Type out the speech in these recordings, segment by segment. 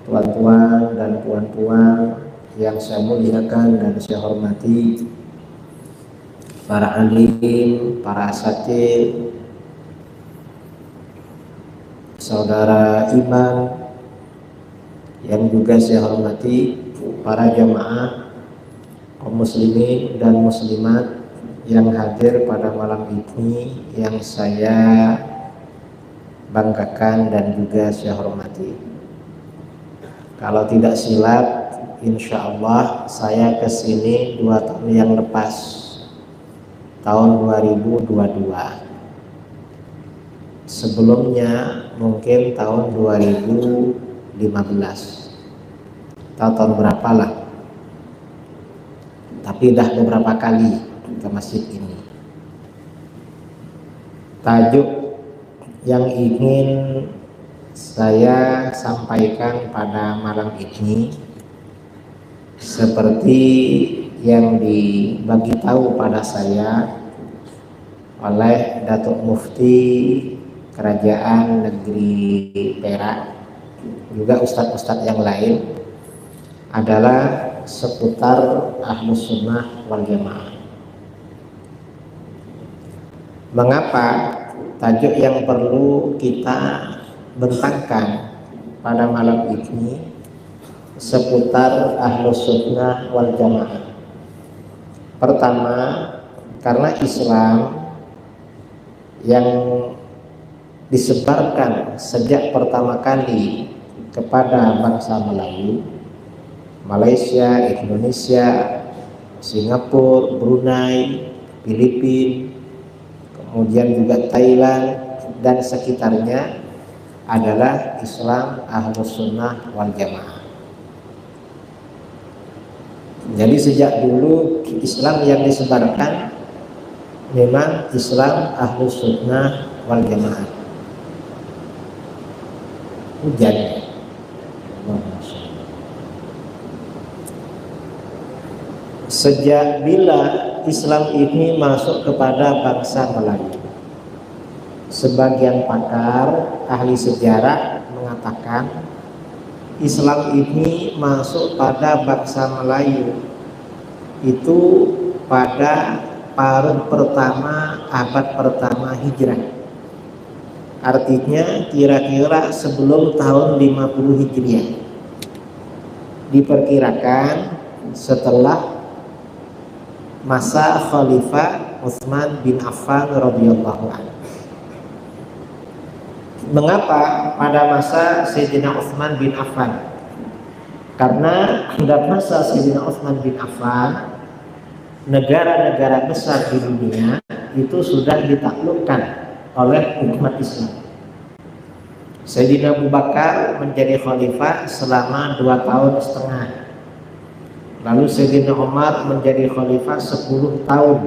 tuan-tuan dan puan-puan yang saya muliakan dan saya hormati, para alim, para asatidz, saudara imam yang juga saya hormati, para jamaah kaum muslimin dan muslimat yang hadir pada malam ini yang saya banggakan dan juga saya hormati. Kalau tidak silap, insya Allah saya kesini 2 tahun yang lepas, tahun 2022. Sebelumnya mungkin tahun 2015 atau tahun berapa lah, tapi dah beberapa kali ke masjid ini. Tajuk yang ingin saya sampaikan pada malam ini seperti yang dibagi tahu pada saya oleh Datuk Mufti Kerajaan Negeri Perak, juga ustadz-ustadz yang lain, adalah seputar Ahlus Sunnah wal Jamaah. Mengapa tajuk yang perlu kita bentangkan pada malam ini seputar Ahlus Sunnah wal Jamaah? Pertama, karena Islam yang disebarkan sejak pertama kali kepada bangsa Melayu, Malaysia, Indonesia, Singapura, Brunei, Filipina, kemudian juga Thailand dan sekitarnya, adalah Islam Ahlus Sunnah wal Jamaah. Jadi sejak dulu Islam yang disebarkan memang Islam Ahlus Sunnah wal Jamaah. Hujan. Sejak bila Islam ini masuk kepada bangsa Melayu, sebagian pakar ahli sejarah mengatakan Islam ini masuk pada bangsa Melayu itu pada paruh pertama abad pertama Hijrah. Artinya kira-kira sebelum tahun 50 Hijriah. Diperkirakan setelah masa Khalifah Utsman bin Affan radhiyallahu anhu. Mengapa pada masa Sayyidina Utsman bin Affan? Karena pada masa Sayyidina Utsman bin Affan, negara-negara besar di dunia itu sudah ditaklukkan oleh umat Islam. Sayyidina Abu Bakar menjadi khalifah selama 2 tahun setengah. Lalu Sayyidina Umar menjadi khalifah 10 tahun.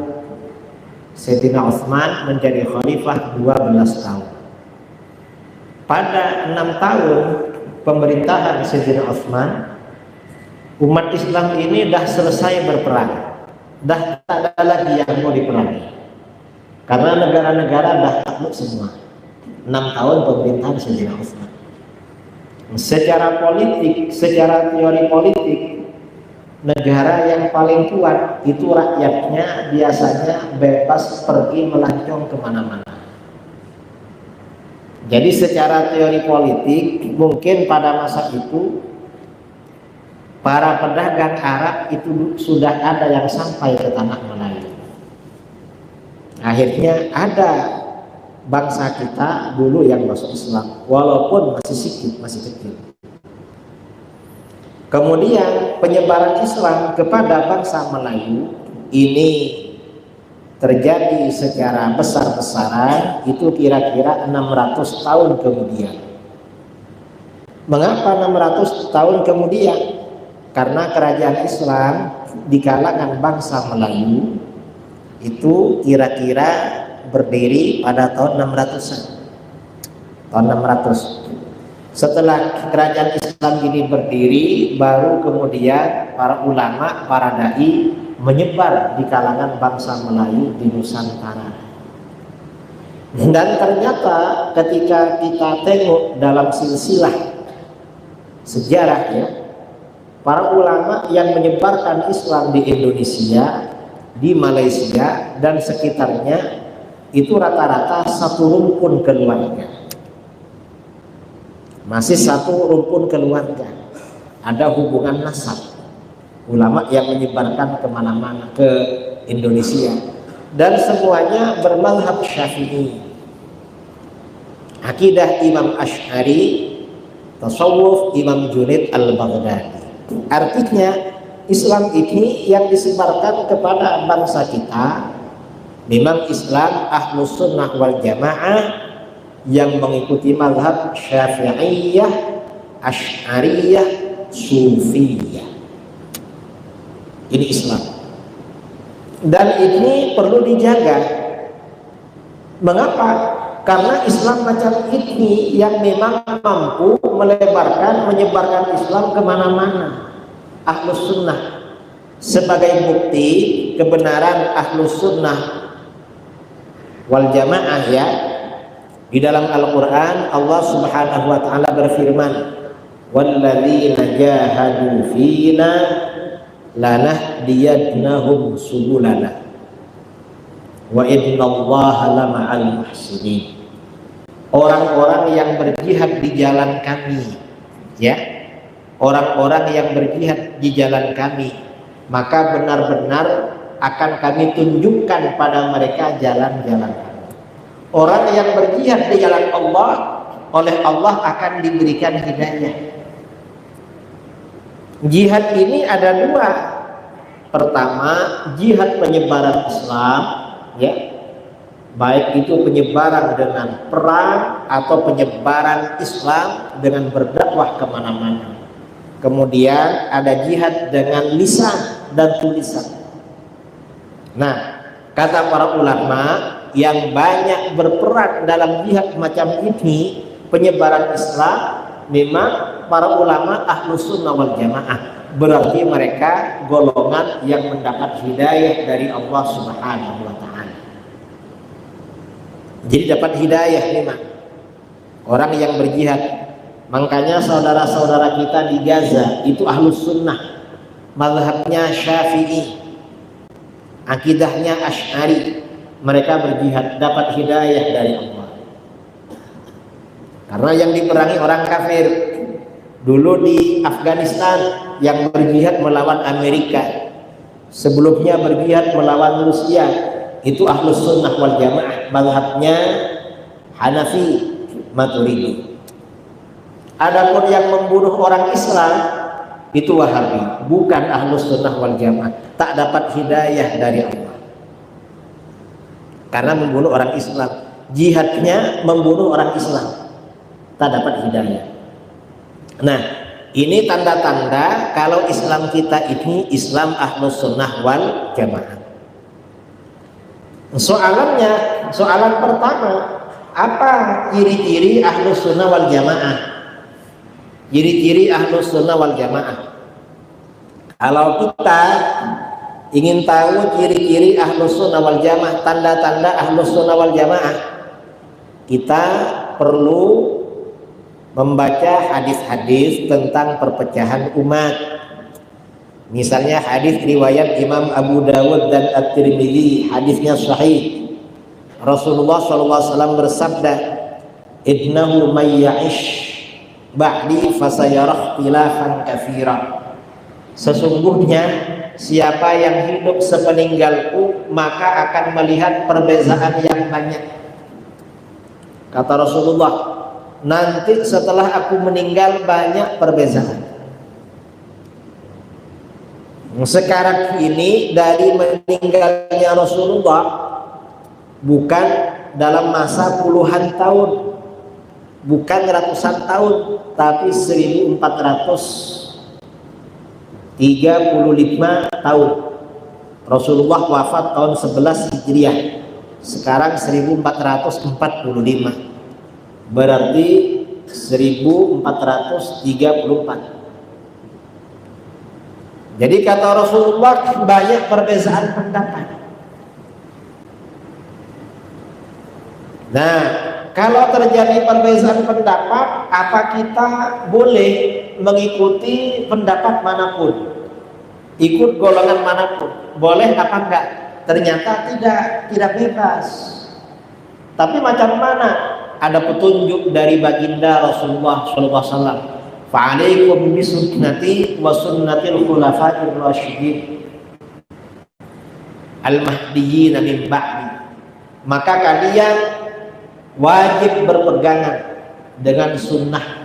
Sayyidina Utsman menjadi khalifah 12 tahun. Pada 6 tahun pemerintahan Sayyidina Utsman, umat Islam ini dah selesai berperang. Dah tak ada lagi yang mau diperangi. Karena negara-negara dah takluk semua. 6 tahun pemerintahan Sayyidina Utsman. Secara politik, secara teori politik, negara yang paling kuat itu rakyatnya biasanya bebas pergi melancong kemana-mana. Jadi secara teori politik mungkin pada masa itu para pedagang Arab itu sudah ada yang sampai ke tanah Melayu. Akhirnya ada bangsa kita dulu yang masuk Islam, walaupun masih sedikit, masih kecil. Kemudian penyebaran Islam kepada bangsa Melayu ini terjadi secara besar-besaran itu kira-kira 600 tahun kemudian. Mengapa 600 tahun kemudian? Karena kerajaan Islam di kalangan bangsa Melayu itu kira-kira berdiri pada tahun 600-an. Tahun 600. Setelah kerajaan Islam ini berdiri, baru kemudian para ulama, para dai menyebar di kalangan bangsa Melayu di Nusantara. Dan ternyata ketika kita tengok dalam silsilah sejarah ya, para ulama yang menyebarkan Islam di Indonesia, di Malaysia dan sekitarnya itu rata-rata satu rumpun keluarga, masih satu rumpun keluarga, ada hubungan nasab. Ulama yang menyebarkan kemana-mana ke Indonesia dan semuanya bermazhab Syafi'i, akidah Imam Asy'ari, tasawuf Imam Junaid al-Baghdadi. Artinya Islam ini yang disebarkan kepada bangsa kita memang Islam Ahlus Sunnah wal Jamaah yang mengikuti mazhab Syafi'iyah, Asy'ariyah, Sufiyah. Ini Islam. Dan ini perlu dijaga. Mengapa? Karena Islam macam ini yang memang mampu menyebarkan Islam kemana-mana. Ahlus Sunnah sebagai bukti kebenaran Ahlus Sunnah wal Jamaah ya. Di dalam Al-Quran Allah Subhanahu wa ta'ala berfirman, walladzina jahadu fina lanahdiyannahum subulana wa innallaha lama'al muhsinin. Orang-orang yang berjihad di jalan kami ya, orang-orang yang berjihad di jalan kami, maka benar-benar akan kami tunjukkan pada mereka jalan-jalan kami. Orang yang berjihad di jalan Allah, oleh Allah akan diberikan hidayah. Jihad ini ada dua. Pertama, jihad penyebaran Islam ya, baik itu penyebaran dengan perang atau penyebaran Islam dengan berdakwah kemana-mana. Kemudian ada jihad dengan lisan dan tulisan. Nah, kata para ulama yang banyak berperan dalam jihad macam ini, penyebaran Islam, memang para ulama Ahlus Sunnah wal Jamaah. Berarti mereka golongan yang mendapat hidayah dari Allah Subhanahu wa ta'ala. Jadi dapat hidayah memang orang yang berjihad. Makanya saudara-saudara kita di Gaza itu Ahlus Sunnah, mazhabnya Syafi'i, akidahnya Asy'ari. Mereka berjihad dapat hidayah dari Allah. Karena yang diperangi orang kafir. Dulu di Afghanistan yang berjihad melawan Amerika, sebelumnya berjihad melawan Rusia, itu Ahlus Sunnah wal Jamaah, mazhabnya Hanafi Maturidi. Adapun yang membunuh orang Islam itu Wahabi, bukan Ahlus Sunnah wal Jamaah, tak dapat hidayah dari Allah. Karena membunuh orang Islam, jihadnya membunuh orang Islam, tak dapat hidayah. Nah, ini tanda-tanda kalau Islam kita ini Islam Ahlus Sunnah wal Jamaah. Soalan pertama, apa ciri-ciri Ahlus Sunnah wal Jamaah? Ciri-ciri Ahlus Sunnah wal Jamaah. Kalau kita ingin tahu ciri-ciri Ahlus Sunnah wal Jamaah, tanda-tanda Ahlus Sunnah wal Jamaah, kita perlu membaca hadis-hadis tentang perpecahan umat. Misalnya hadis riwayat Imam Abu Dawud dan At-Tirmidzi, hadisnya sahih. Rasulullah SAW bersabda, "Innahu may ya'ish ba'di fasayara ikhtilafan katsira." Sesungguhnya siapa yang hidup sepeninggalku maka akan melihat perbezaan yang banyak. Kata Rasulullah, nanti setelah aku meninggal banyak perbezaan. Sekarang ini dari meninggalnya Rasulullah bukan dalam masa puluhan tahun, bukan ratusan tahun, tapi 1435 tahun. Rasulullah wafat tahun 11 Hijriah. Sekarang 1445. Berarti 1434. Jadi kata Rasulullah banyak perbedaan pendapat. Nah, kalau terjadi perbedaan pendapat, apa kita boleh mengikuti pendapat manapun, ikut golongan manapun, boleh apa enggak? Ternyata tidak bebas. Tapi macam mana? Ada petunjuk dari baginda Rasulullah SAW. Fa'alaikum bisunnati wa sunnatil khulafa'ir rasyidin al-mahdiyyin min ba'di. Maka kalian wajib berpegangan dengan sunnah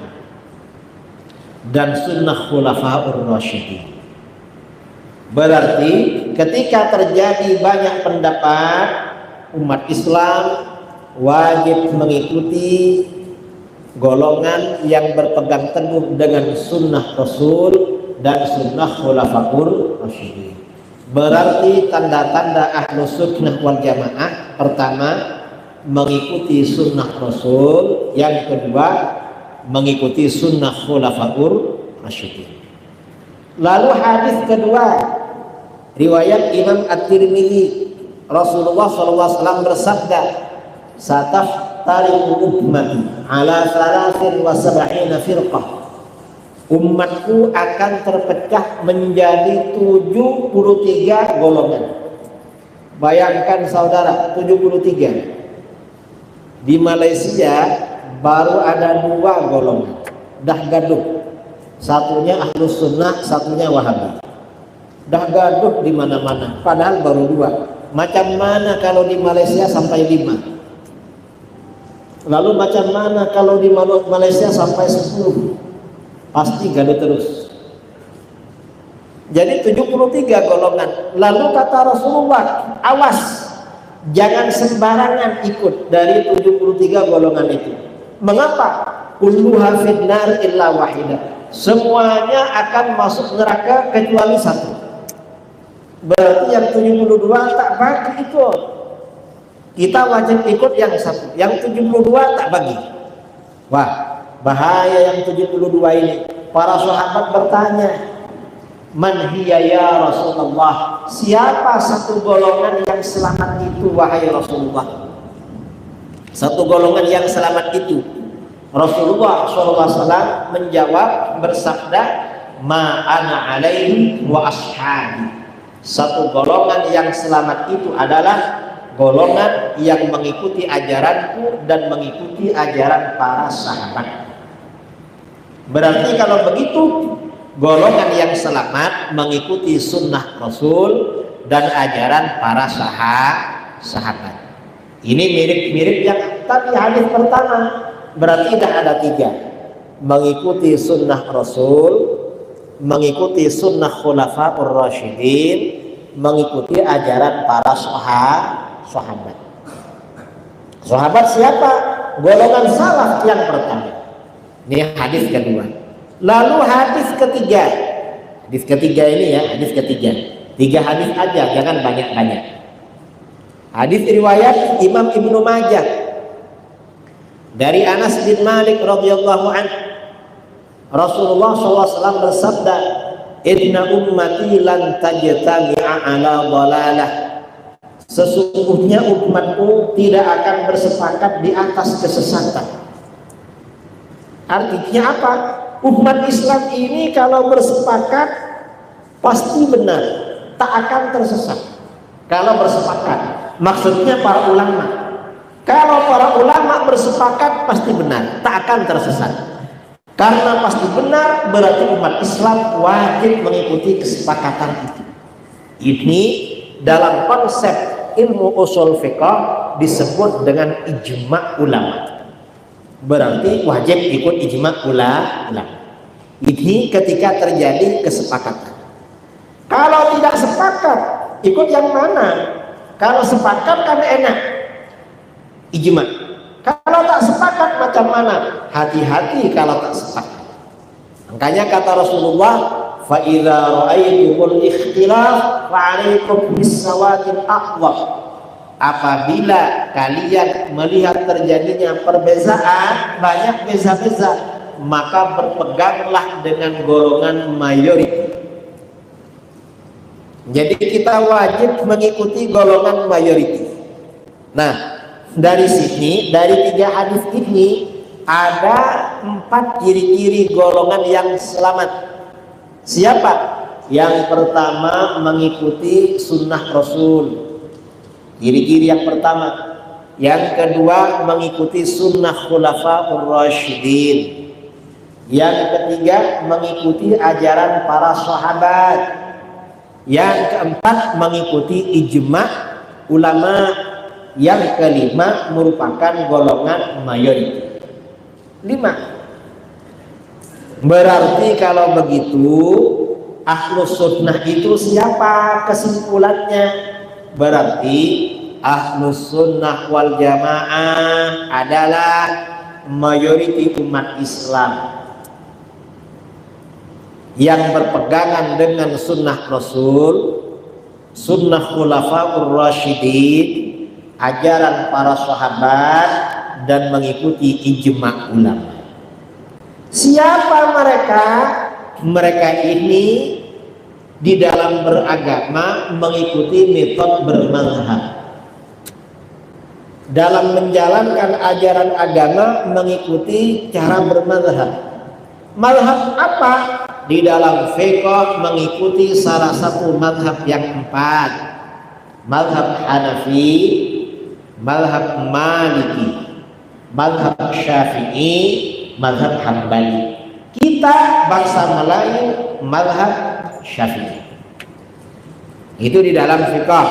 dan sunnah khulafa'ur rasyidin. Berarti ketika terjadi banyak pendapat, umat Islam wajib mengikuti golongan yang berpegang teguh dengan sunnah Rasul dan sunnah khulafa'ur rasyidin. Berarti tanda-tanda ahlu sunnah wal jamaah: pertama, mengikuti sunnah Rasul; yang kedua, mengikuti sunnah khulafa'ur rasyidin. Lalu hadis kedua, riwayat Imam At-Tirmidzi, Rasulullah SAW bersabda, "Sataftariqu ummati ala 73 firqah." Umatku akan terpecah menjadi 73 golongan. Bayangkan saudara, 73. Di Malaysia baru ada 2 golongan, dah gaduh. Satunya Ahlus Sunnah, satunya Wahabi. Dah gaduh di mana-mana, padahal baru 2. Macam mana kalau di Malaysia sampai 5? Lalu macam mana kalau di Malaysia sampai 10? Pasti gaduh terus. Jadi 73 golongan. Lalu kata Rasulullah, awas, jangan sembarangan ikut dari 73 golongan itu. Mengapa? Kulluha finnar illa wahidah. Semuanya akan masuk neraka kecuali satu. Berarti yang 72 tak bagi itu. Kita wajib ikut yang satu. Yang 72 tak bagi. Wah, bahaya yang 72 ini. Para sahabat bertanya, "Man hiya ya Rasulullah?" Siapa satu golongan yang selamat itu, wahai Rasulullah? Satu golongan yang selamat itu. Rasulullah SAW menjawab, bersabda, "Ma ana alaihi wa ashabi." Satu golongan yang selamat itu adalah golongan yang mengikuti ajaranku dan mengikuti ajaran para sahabat. Berarti kalau begitu, golongan yang selamat mengikuti sunnah Rasul dan ajaran para sahabat. Ini mirip-mirip yang tadi hadis pertama. Berarti dah ada 3. Mengikuti sunnah Rasul, mengikuti sunnah khulafa'ur rasyidin, mengikuti ajaran para sahabat. Sahabat siapa? Golongan salaf yang pertama. Ini hadis kedua. Lalu hadis ketiga. Hadis ketiga ini ya, hadis ketiga. 3 hadis aja, jangan banyak-banyak. Hadis riwayat Imam Ibnu Majah dari Anas bin Malik radhiyallahu anhu. Rasulullah SAW bersabda, "Inna ummati lan tajtami'a ala dhalalah." Sesungguhnya umatku tidak akan bersepakat di atas kesesatan. Artinya apa? Umat Islam ini kalau bersepakat pasti benar, tak akan tersesat. Kalau bersepakat, maksudnya para ulama. Kalau para ulama bersepakat pasti benar, tak akan tersesat. Karena pasti benar, berarti umat Islam wajib mengikuti kesepakatan itu. Ini dalam konsep ilmu usul fiqh disebut dengan ijma' ulama. Berarti wajib ikut ijma' ulama. Ini ketika terjadi kesepakatan. Kalau tidak sepakat, ikut yang mana? Kalau sepakat kan enak, ijma'. Kalau tak sepakat macam mana? Hati-hati kalau tak sepakat. Makanya kata Rasulullah, "Fa idza ra'aytumul ikhtilaf fa'alaikum bis-sawadil aqwam." Apabila kalian melihat terjadinya perbezaan, banyak beza-beza, maka berpeganglah dengan golongan mayoritas. Jadi kita wajib mengikuti golongan mayoritas. Nah, dari sini, dari 3 hadis ini ada 4 ciri-ciri golongan yang selamat. Siapa? Yang pertama, mengikuti sunnah Rasul. Ciri-ciri yang pertama. Yang kedua, mengikuti sunnah khulafaur rasyidin. Yang ketiga, mengikuti ajaran para sahabat. Yang keempat, mengikuti ijma' ulama. Yang kelima, merupakan golongan mayoritas. 5. Berarti kalau begitu, ahlus sunnah itu siapa? Kesimpulannya berarti ahlus sunnah wal jamaah adalah mayoritas umat Islam yang berpegangan dengan sunnah Rasul, sunnah khulafaur rasyidin, ajaran para sahabat, dan mengikuti ijma' ulama. Siapa mereka? Mereka ini di dalam beragama mengikuti metode bermazhab. Dalam menjalankan ajaran agama mengikuti cara bermazhab. Mazhab apa? Di dalam fiqh mengikuti salah satu mazhab yang 4. Mazhab Hanafi, mazhab Maliki, mazhab Syafi'i, mazhab Hambali. Kita bangsa Melayu mazhab Syafi'i. Itu di dalam fiqh.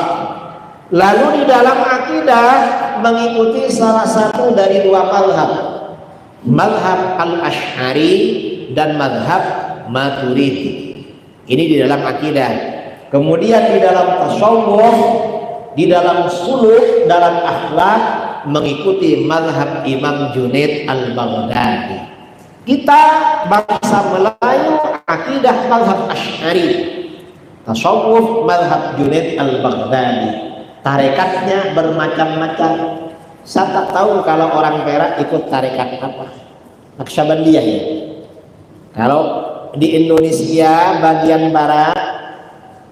Lalu di dalam akidah mengikuti salah satu dari 2 mazhab. Mazhab Al-Asy'ari dan mazhab Maturidi. Ini di dalam akidah. Kemudian di dalam tasawuf, di dalam suluk, dalam akhlak mengikuti mazhab Imam Junaid Al-Baghdadi. Kita bangsa Melayu akidah mazhab Asy'ari, tasawuf mazhab Junaid Al-Baghdadi. Tarekatnya bermacam-macam. Saya tak tahu kalau orang Perak ikut tarekat apa. Naqsyabandiyah ya. Kalau di Indonesia bagian barat,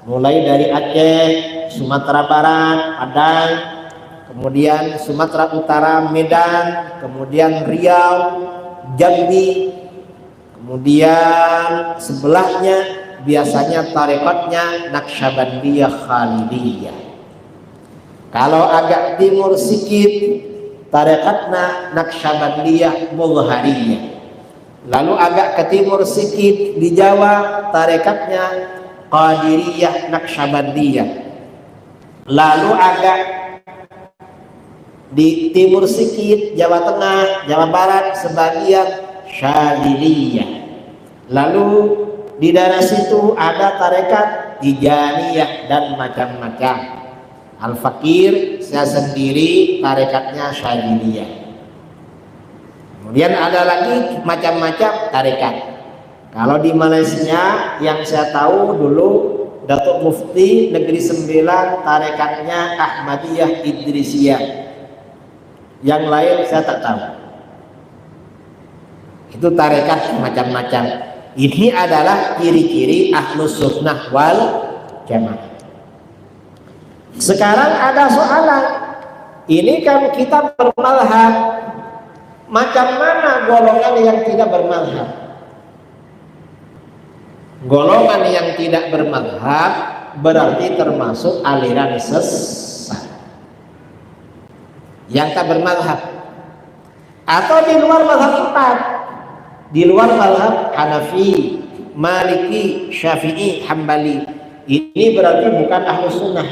mulai dari Aceh, Sumatera Barat, Padang, kemudian Sumatera Utara, Medan, kemudian Riau, Jambi, kemudian sebelahnya biasanya tarekatnya Naqsyabandiyah Khalidiyah. Kalau agak timur sedikit tarekatnya Naqsyabandiyah Mudhariyah. Lalu agak ke timur sedikit di Jawa tarekatnya Qadiriyah Naqsyabandiyah. Lalu agak di timur sedikit Jawa Tengah, Jawa Barat sebagian Syadziliyah. Lalu di daerah situ ada tarekat Tijaniyah dan macam-macam. Al-Fakir saya sendiri tarekatnya Syadziliyah. Kemudian ada lagi macam-macam tarekat. Kalau di Malaysia yang saya tahu dulu Datuk Mufti Negeri Sembilan tarekatnya Ahmadiyah Idrisiyah. Yang lain saya tak tahu. Itu tarekat macam-macam. Ini adalah ciri-ciri ahlus sunnah wal jamaah. Sekarang ada soalan. Ini kan kita bermazhab. Macam mana golongan yang tidak bermazhab? Golongan yang tidak bermazhab berarti termasuk aliran sesat yang tak bermazhab, atau di luar mazhab 4, di luar mazhab Hanafi, Maliki, Syafi'i, Hambali. Ini berarti bukan ahlus sunnah.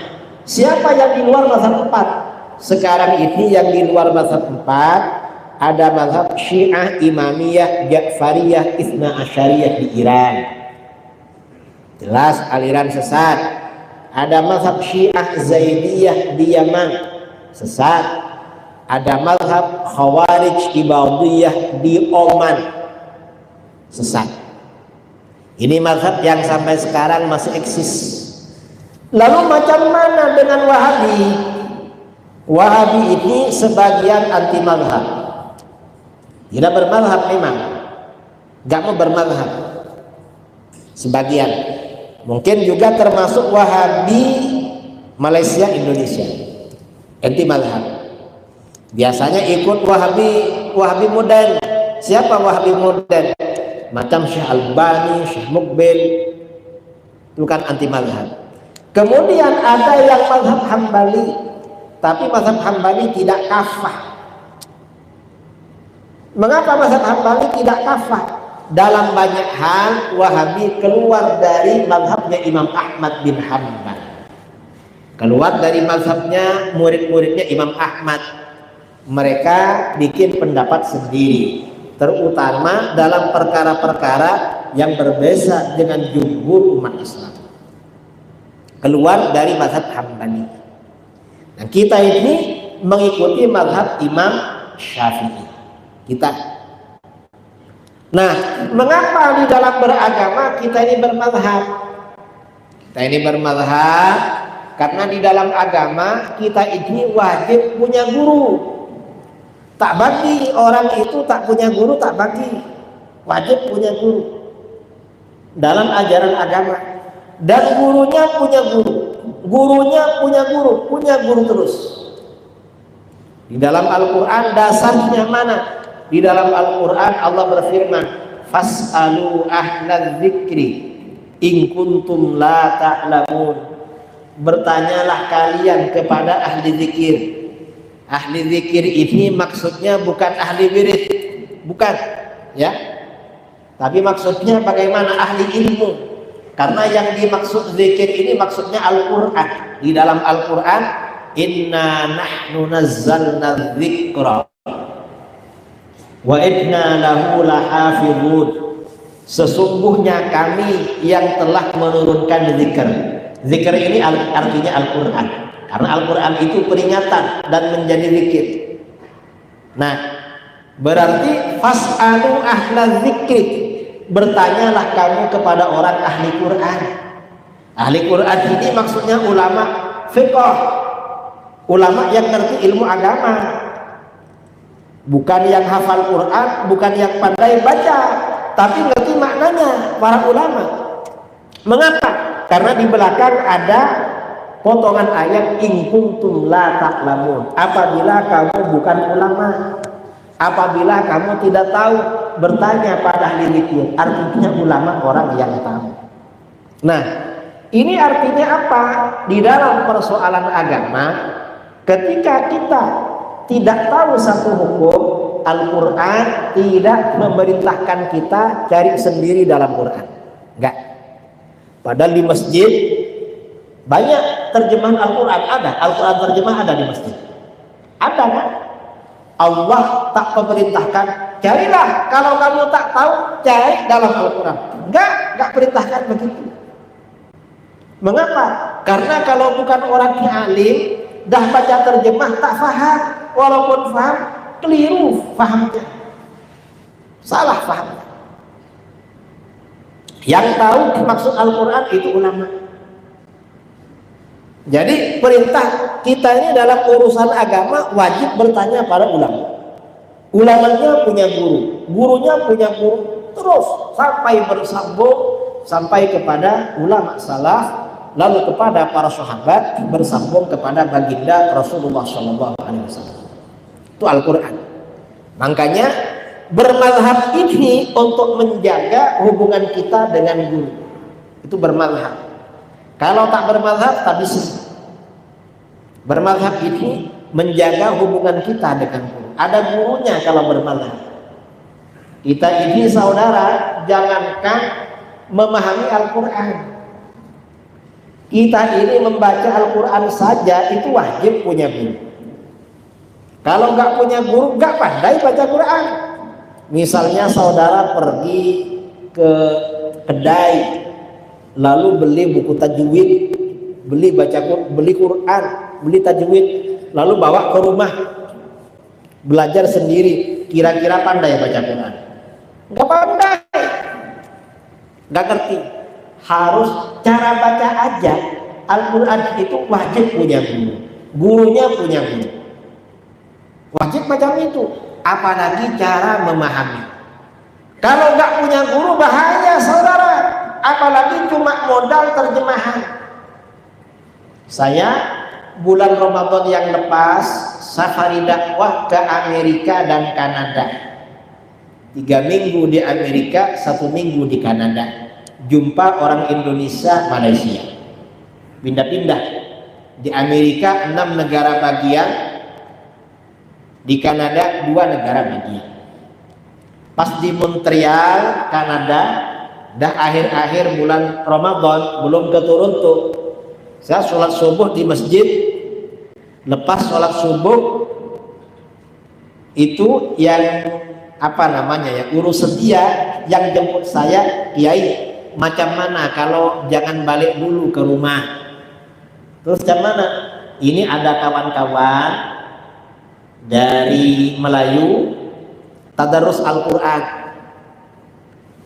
Siapa yang di luar mazhab 4? Sekarang ini yang di luar mazhab 4 ada mazhab Syiah, Imamiyah, Ja'fariyah, Itsna Asyariyah di Iran. Jelas aliran sesat. Ada mazhab Syiah Zaidiyah di Yaman, sesat. Ada mazhab Khawarij Ibadiyah di Oman, sesat. Ini mazhab yang sampai sekarang masih eksis. Lalu macam mana dengan Wahabi? Wahabi ini sebagian anti mazhab. Tidak bermazhab memang, gak mau bermazhab. Sebagian, mungkin juga termasuk Wahabi Malaysia, Indonesia, anti mazhab. Biasanya ikut Wahabi modern, siapa Wahabi modern? Macam Syekh Albani, Syekh Mukbil, itu kan anti mazhab. Kemudian ada yang mazhab Hambali, tapi mazhab Hambali tidak kafah. Mengapa mazhab Hambali tidak kafah? Dalam banyak hal Wahabi keluar dari mazhabnya Imam Ahmad bin Hanbal, keluar dari mazhabnya murid-muridnya Imam Ahmad. Mereka bikin pendapat sendiri, terutama dalam perkara-perkara yang berbeda dengan jumhur umat Islam. Keluar dari mazhab Hambali. Nah, kita ini mengikuti mazhab Imam Syafi'i. Kita. Nah, mengapa di dalam beragama kita ini bermazhab? Kita ini bermazhab karena di dalam agama kita ini wajib punya guru. Tak bagi orang itu tak punya guru, tak bagi. Wajib punya guru dalam ajaran agama. Dan gurunya punya guru, gurunya punya guru terus. Di dalam Al-Quran dasarnya mana? Di dalam Al-Quran Allah berfirman, fas'alu ahlal dzikri in kuntum la ta'lamun. Bertanyalah kalian kepada ahli zikir. Ahli zikir ini maksudnya bukan ahli wirid, bukan, ya. Tapi maksudnya bagaimana? Ahli ilmu. Karena yang dimaksud zikir ini maksudnya Al-Quran. Di dalam Al-Quran, inna nahnu nazzalna dzikra wa inna lahu lahafizun. Sesungguhnya kami yang telah menurunkan zikir. Zikir ini artinya Al-Quran. Karena Al-Quran itu peringatan dan menjadi zikir. Nah, berarti fas'alu ahla zikri. Bertanyalah kamu kepada orang ahli Quran. Ahli Quran ini maksudnya ulama fiqh, ulama yang ngerti ilmu agama, bukan yang hafal Quran, bukan yang pandai baca, tapi ngerti maknanya, para ulama. Mengapa? Karena di belakang ada potongan ayat in kuntum la ta'lamun. Apabila kamu bukan ulama, apabila kamu tidak tahu, bertanya pada ahli zikir. Artinya ulama orang yang tahu. Nah, ini artinya apa? Di dalam persoalan agama, ketika kita tidak tahu satu hukum, Al-Quran tidak memerintahkan kita cari sendiri dalam Quran. Enggak. Padahal di masjid banyak terjemahan Al-Quran ada. Al-Quran terjemah ada di masjid. Ada kan? Allah tak memerintahkan, carilah. Kalau kamu tak tahu, cari dalam Al-Quran. Enggak perintahkan begitu. Mengapa? Karena kalau bukan orang yang alim, dah baca terjemah tak faham. Walaupun faham, keliru fahamnya. Salah fahamnya. Yang tahu maksud Al-Quran itu ulama. Jadi perintah kita ini dalam urusan agama wajib bertanya pada ulama. Ulamanya punya guru, gurunya punya guru, terus sampai bersambung sampai kepada ulama salaf, lalu kepada para sahabat, bersambung kepada baginda Rasulullah SAW. Itu Al-Quran. Makanya bermazhab ini untuk menjaga hubungan kita dengan guru. Itu bermazhab. Kalau tak bermazhab tak bisa. Bermazhab ini menjaga hubungan kita dengan guru. Ada gurunya kalau bermazhab. Kita ini saudara, jangankan memahami Al-Quran, kita ini membaca Al-Quran saja itu wajib punya guru. Kalau nggak punya guru, nggak pandai baca Quran. Misalnya saudara pergi ke kedai, lalu beli buku tajwid, beli Quran, beli tajwid, lalu bawa ke rumah, belajar sendiri. Kira-kira pandai baca Quran? Nggak pandai, nggak ngerti. Harus cara baca aja. Al-Quran itu wajib punya guru, gurunya punya guru. Wajib macam itu. Apalagi cara memahami. Kalau nggak punya guru bahaya saudara. Apalagi cuma modal terjemahan. Saya bulan Ramadan yang lepas safari dakwah ke Amerika dan Kanada. 3 minggu di Amerika, 1 minggu di Kanada. Jumpa orang Indonesia, Malaysia. Pindah-pindah. Di Amerika 6 negara bagian, di Kanada 2 negara bagian. Pas di Montreal, Kanada, dah akhir-akhir bulan Ramadan, belum ke Toronto. Saya sholat subuh di masjid. Lepas sholat subuh itu yang urus setia yang jemput saya, Kiai, macam mana kalau jangan balik dulu ke rumah? Terus macam mana? Ini ada kawan-kawan dari Melayu tadarus Al-Quran.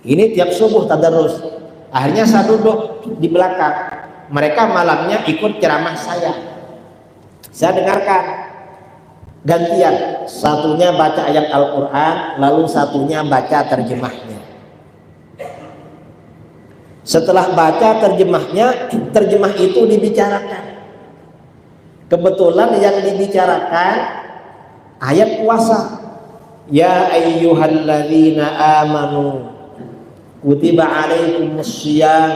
Ini tiap subuh tadarus. Akhirnya saya duduk di belakang. Mereka malamnya ikut ceramah saya. Saya dengarkan. Gantian. Satunya baca ayat Al-Quran, lalu satunya baca terjemahnya. Setelah baca terjemahnya, terjemah itu dibicarakan. Kebetulan yang dibicarakan ayat puasa. Ya ayyuhalladzina amanu kutiba alaikumussyiyam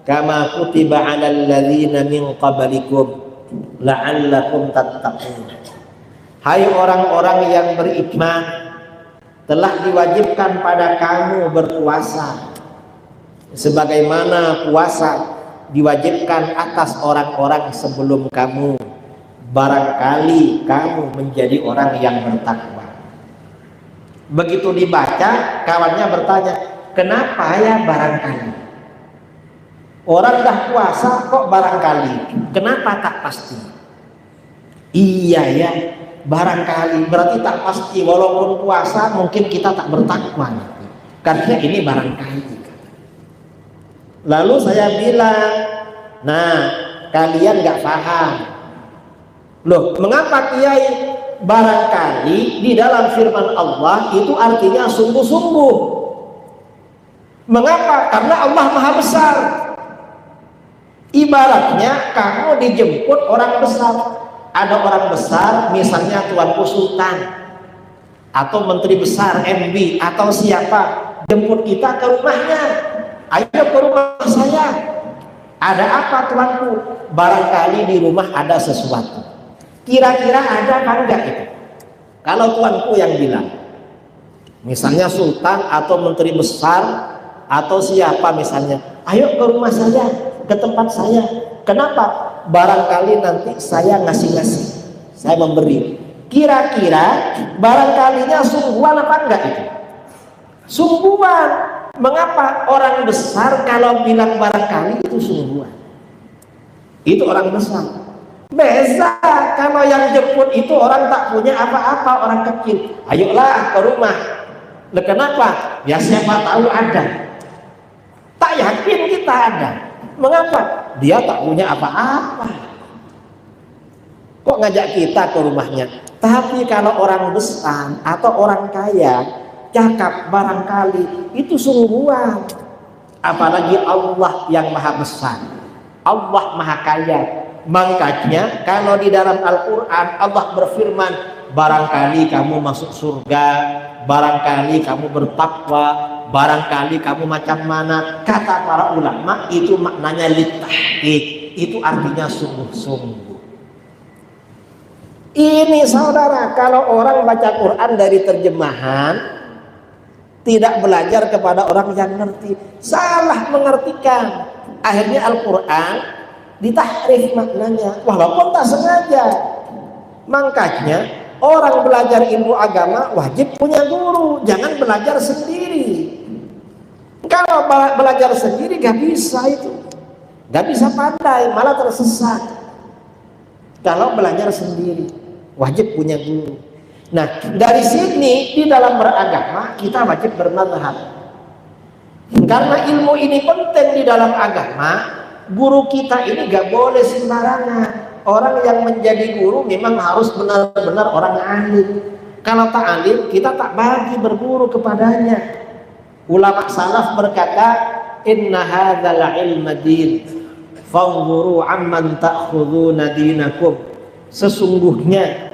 kama kutiba alal ladzina min qablikum la'allakum tattaqun. Hai orang-orang yang beriman, telah diwajibkan pada kamu berpuasa sebagaimana puasa diwajibkan atas orang-orang sebelum kamu, barangkali kamu menjadi orang yang bertakwa. Begitu dibaca, kawannya bertanya, kenapa ya barangkali? Orang dah puasa kok barangkali? Kenapa tak pasti? Iya ya, barangkali berarti tak pasti. Walaupun puasa mungkin kita tak bertakwa, karena ini barangkali. Lalu saya bilang, nah kalian gak paham. Loh, mengapa Kiai? Barangkali di dalam firman Allah itu artinya sungguh-sungguh. Mengapa? Karena Allah Maha Besar. Ibaratnya kamu dijemput orang besar. Ada orang besar, misalnya Tuanku Sultan atau Menteri Besar MB atau siapa, jemput kita ke rumahnya. Ayo ke rumah saya. Ada apa Tuanku? Barangkali di rumah ada sesuatu. Kira-kira ada kan enggak itu? Kalau Tuanku yang bilang, misalnya Sultan atau Menteri Besar atau siapa misalnya, ayo ke rumah saya, ke tempat saya. Kenapa? Barangkali nanti saya ngasih-ngasih, saya memberi. Kira-kira barangkalinya sungguhan apa enggak itu? Sungguhan. Mengapa orang besar kalau bilang barangkali itu sungguhan? Itu orang besar. Beza kalau yang jemput itu orang tak punya apa-apa, orang kecil. Ayolah ke rumah. Nah, kenapa? Ya siapa tahu ada. Tak yakin kita ada. Mengapa? Dia tak punya apa-apa. Kok ngajak kita ke rumahnya? Tapi kalau orang besar atau orang kaya cakap barangkali itu sungguhan. Apalagi Allah yang Maha Besar, Allah Maha Kaya. Makanya kalau di dalam Al-Quran Allah berfirman, barangkali kamu masuk surga, barangkali kamu bertakwa, barangkali kamu macam mana. Kata para ulama itu maknanya litahqiq, itu artinya sungguh-sungguh. Ini saudara, kalau orang baca Quran dari terjemahan, tidak belajar kepada orang yang ngerti, salah mengartikan. Akhirnya Al-Quran ditahrif maknanya, walaupun tak sengaja. Makanya orang belajar ilmu agama wajib punya guru, jangan belajar sendiri. Kalau belajar sendiri gak bisa itu, gak bisa pandai, malah tersesat. Kalau belajar sendiri wajib punya guru. Nah, dari sini di dalam beragama kita wajib bermadhab. Karena ilmu ini penting di dalam agama. Guru kita ini gak boleh sembarangan. Orang yang menjadi guru memang harus benar-benar orang alim. Kalau tak alim, kita tak bagi berguru kepadanya. Ulama salaf berkata, inna hadzal ilma din fanzuru amman ta'khuduna dinakum. Sesungguhnya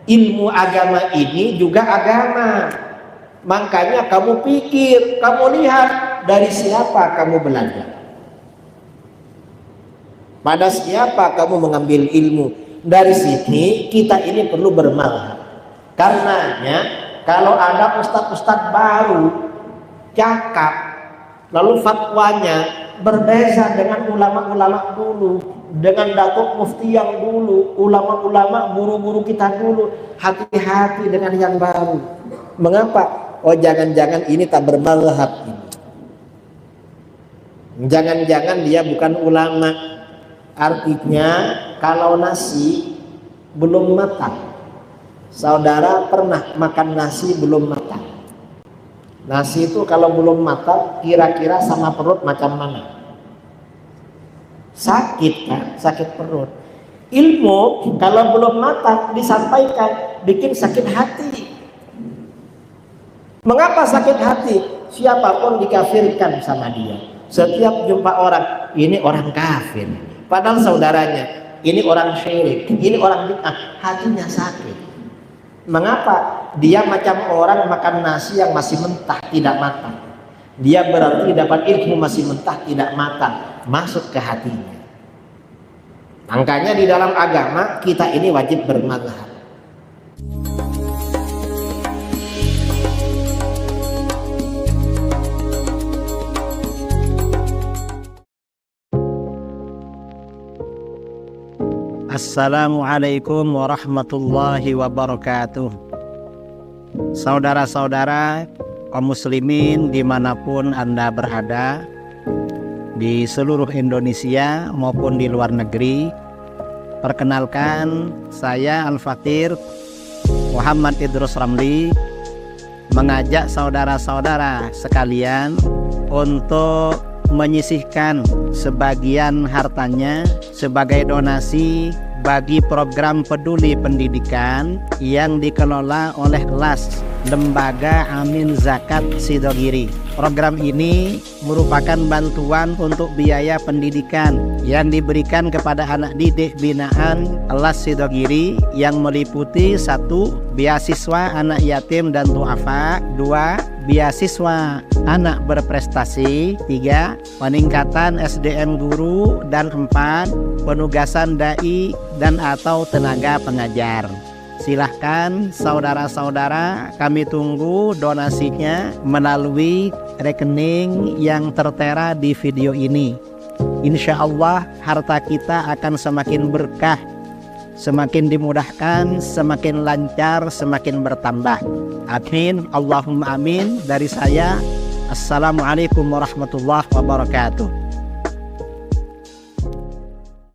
ilmu agama ini juga agama. Makanya kamu pikir, kamu lihat dari siapa kamu belajar, pada siapa kamu mengambil ilmu. Dari sini kita ini perlu bermanfaat. Karenanya kalau ada ustadz-ustadz baru cakap lalu fatwanya berbeza dengan ulama-ulama dulu, dengan datuk mufti yang dulu, ulama-ulama guru-guru kita dulu, hati-hati dengan yang baru. Mengapa? Oh, jangan-jangan ini tak bermazhab ini. Jangan-jangan dia bukan ulama. Artinya kalau nasi belum matang, saudara pernah makan nasi belum matang? Nasi itu kalau belum matang kira-kira sama perut macam mana? Sakit kan? Sakit perut. Ilmu kalau belum matang disampaikan bikin sakit hati. Mengapa sakit hati? Siapapun dikafirkan sama dia. Setiap jumpa orang, ini orang kafir. Padahal saudaranya, ini orang syirik, ini orang bid'ah, hatinya sakit. Mengapa? Dia macam orang makan nasi yang masih mentah, tidak matang. Dia berarti dapat ilmu masih mentah, tidak matang, masuk ke hatinya. Makanya di dalam agama kita ini wajib bermazhab. Assalamualaikum warahmatullahi wabarakatuh. Saudara-saudara kaum muslimin dimanapun Anda berada, di seluruh Indonesia maupun di luar negeri, perkenalkan saya Al-Fakir Muhammad Idrus Ramli mengajak saudara-saudara sekalian untuk menyisihkan sebagian hartanya sebagai donasi bagi program peduli pendidikan yang dikelola oleh LAS, Lembaga Amin Zakat Sidogiri. Program ini merupakan bantuan untuk biaya pendidikan yang diberikan kepada anak didik binaan LAS Sidogiri yang meliputi 1. Beasiswa anak yatim dan duafa, 2. Beasiswa anak berprestasi, 3. Peningkatan SDM guru, dan 4. Penugasan dai dan atau tenaga pengajar. Silahkan saudara-saudara, kami tunggu donasinya melalui rekening yang tertera di video ini. Insya Allah harta kita akan semakin berkah, semakin dimudahkan, semakin lancar, semakin bertambah. Amin, Allahumma amin. Dari saya, Assalamualaikum warahmatullahi wabarakatuh.